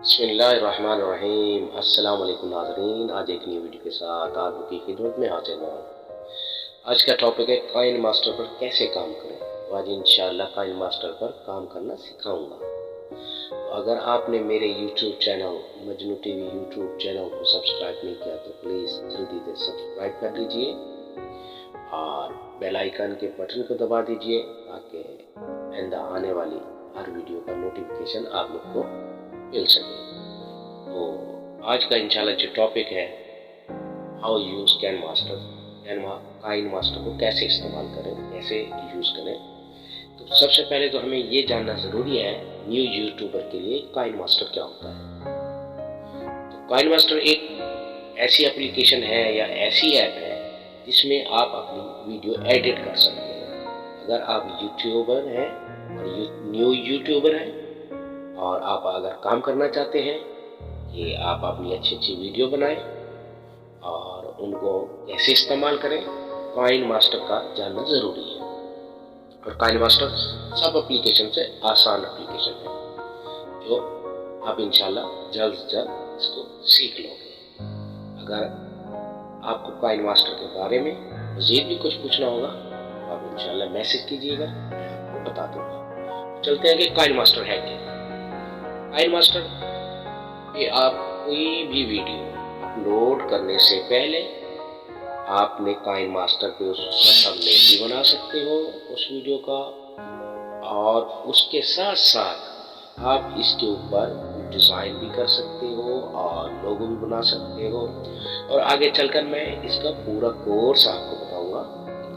बिस्मिल्लाहिर्रहमानिर्रहीम। अस्सलाम वालेकुम नाज़रीन, आज एक नई वीडियो के साथ आप लोगों की खिदमत में हाजिर हूँ। आज का टॉपिक है काइन मास्टर पर कैसे काम करें। तो आज इंशाअल्लाह काइन मास्टर पर काम करना सिखाऊंगा। तो अगर आपने मेरे YouTube channel Majnu TV YouTube channel को सब्सक्राइब नहीं किया तो प्लीज़ जल्दी से सब्सक्राइब कर लीजिए और बेल आइकन के बटन को दबा दीजिए ताकि आइंदा आने वाली हर वीडियो का नोटिफिकेशन आप लोग को मिल सके। तो आज का इंशाल्लाह जो टॉपिक है how use KineMaster, KineMaster को कैसे इस्तेमाल करें, कैसे यूज करें। तो सबसे पहले तो हमें ये जानना जरूरी है न्यू यूट्यूबर के लिए काइन मास्टर क्या होता है। तो काइन मास्टर एक ऐसी एप्लीकेशन है या ऐसी ऐप है जिसमें आप अपनी वीडियो एडिट कर सकते हैं। अगर आप यूट्यूबर हैं और न्यू यूट्यूबर हैं और आप अगर काम करना चाहते हैं कि आप अपनी अच्छी अच्छी वीडियो बनाएं और उनको कैसे इस्तेमाल करें, काइन मास्टर का जानना ज़रूरी है। और काइन मास्टर सब एप्लीकेशन से आसान एप्लीकेशन है जो आप इंशाल्लाह जल्द से जल्द इसको सीख लोगे। अगर आपको काइन मास्टर के बारे में मज़ीद भी कुछ पूछना होगा तो आप इंशाल्लाह मैसेज कीजिएगा, वो बता दूँगा। चलते हैं कि काइन मास्टर है क्या। काइन मास्टर पे आप कोई भी वीडियो अपलोड करने से पहले आपने काइन मास्टर पे उसका थंबनेल भी बना सकते हो उस वीडियो का, और उसके साथ साथ आप इसके ऊपर डिज़ाइन भी कर सकते हो और लोगो भी बना सकते हो। और आगे चलकर मैं इसका पूरा कोर्स आपको बताऊंगा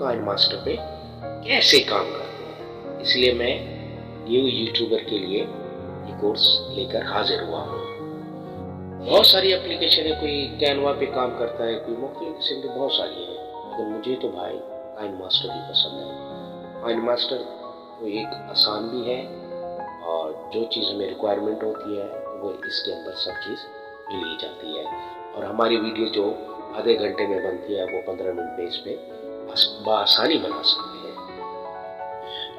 काइन मास्टर पे कैसे काम करते हैं। इसलिए मैं न्यू यूट्यूबर के लिए कोर्स लेकर हाजिर हुआ हूँ। बहुत सारी एप्लीकेशन है, कोई कैनवा पे काम करता है, कोई मुख्तलिफ किस्म की बहुत सारी है, लेकिन मुझे तो भाई काइन मास्टर ही पसंद है। काइन मास्टर तो एक आसान भी है और जो चीज़ हमें रिक्वायरमेंट होती है वो इसके अंदर सब चीज़ मिल ही जाती है। और हमारी वीडियो जो आधे घंटे में बनती है वो 15 मिनट में इस पर बआसानी बना सकते हैं।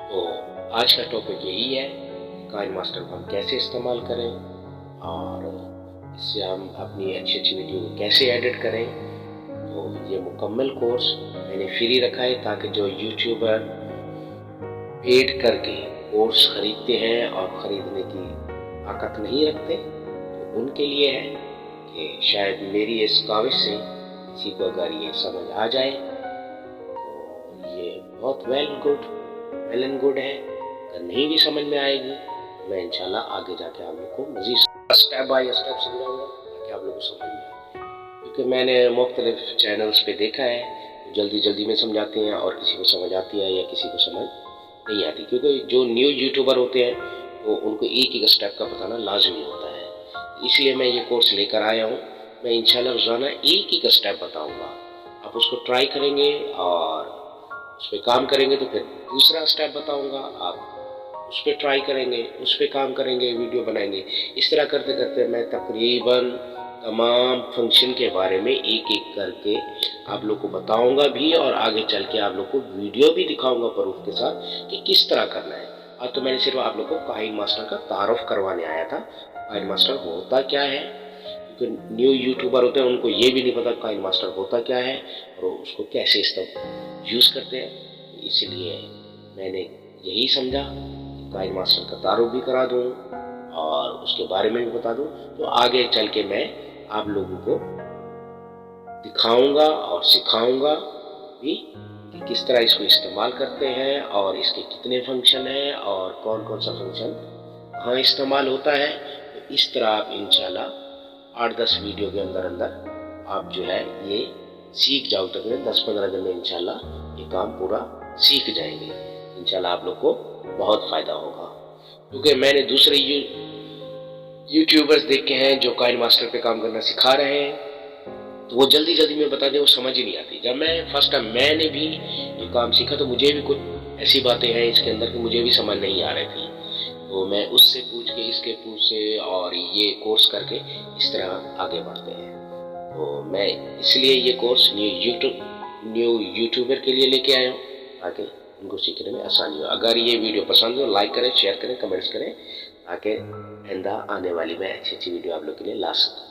तो आज का टॉपिक यही है काइन मास्टर को हम कैसे इस्तेमाल करें और इससे हम अपनी अच्छी अच्छी वीडियो को कैसे एडिट करें। तो ये मुकम्मल कोर्स मैंने फ्री रखा है ताकि जो यूट्यूबर पेड करके कोर्स खरीदते हैं और ख़रीदने की ताकत नहीं रखते तो उनके लिए है कि शायद मेरी इस काविश से किसी को अगर ये समझ आ जाए तो ये बहुत वेल एंड गुड है। अगर नहीं भी समझ में आएगी मैं इंशाल्लाह आगे जाके आप लोग को मज़ीद स्टेप बाय स्टेप समझाऊंगा ताकि आप लोग को समझ में आए। क्योंकि मैंने मुख्तलिफ चैनल्स पे देखा है तो जल्दी में समझाते हैं और किसी को समझ आती है या किसी को समझ नहीं आती। क्योंकि जो न्यू यूट्यूबर होते हैं तो उनको एक स्टेप का बताना लाजमी होता है। इसलिए मैं ये कोर्स लेकर आया हूँ। मैं इंशाल्लाह रोज़ाना एक स्टेप बताऊँगा, आप उसको ट्राई करेंगे और उस पर काम करेंगे तो फिर दूसरा स्टेप बताऊँगा, आप उस पर ट्राई करेंगे, उस पर काम करेंगे, वीडियो बनाएंगे। इस तरह करते करते मैं तकरीबन तमाम फंक्शन के बारे में एक करके आप लोग को बताऊंगा भी और आगे चल के आप लोग को वीडियो भी दिखाऊंगा प्रूफ के साथ कि किस तरह करना है। आज तो मैंने सिर्फ आप लोग को काइन मास्टर का तारुफ करवाने आया था, काइन मास्टर होता क्या है। क्योंकि न्यू यूट्यूबर होते हैं उनको ये भी नहीं पता काइन मास्टर होता क्या है और उसको कैसे यूज़ करते हैं। इसलिए मैंने यही समझा काइन मास्टर का तारुफ भी करा दूँ और उसके बारे में भी बता दूँ, तो आगे चल के मैं आप लोगों को दिखाऊंगा और सिखाऊंगा भी कि किस तरह इसको इस्तेमाल करते हैं और इसके कितने फंक्शन हैं और कौन कौन सा फंक्शन कहाँ इस्तेमाल होता है। तो इस तरह आप इंशाल्लाह 8-10 वीडियो के अंदर आप जो है ये सीख जाओ। तक 10-15 दिन में इंशाल्लाह ये काम पूरा सीख जाएंगे। इंशाल्लाह आप लोग को बहुत फ़ायदा होगा। क्योंकि मैंने दूसरे यूट्यूबर्स देखे हैं जो काइन मास्टर पे काम करना सिखा रहे हैं तो वो जल्दी में बता दें, वो समझ ही नहीं आती। जब मैं फर्स्ट टाइम मैंने भी ये काम सीखा तो मुझे भी कुछ ऐसी बातें हैं इसके अंदर कि मुझे भी समझ नहीं आ रही थी। तो मैं उससे पूछ के इसके पूछ से और ये कोर्स करके इस तरह आगे बढ़ते हैं। तो मैं इसलिए ये कोर्स न्यू यूट्यूबर के लिए लेके आया हूँ ताकि उनको सीखने में आसानी हो। अगर ये वीडियो पसंद हो लाइक करें, शेयर करें, कमेंट्स करें ताकि आइंदा आने वाली मैं अच्छी अच्छी वीडियो आप लोग के लिए ला सकूँ।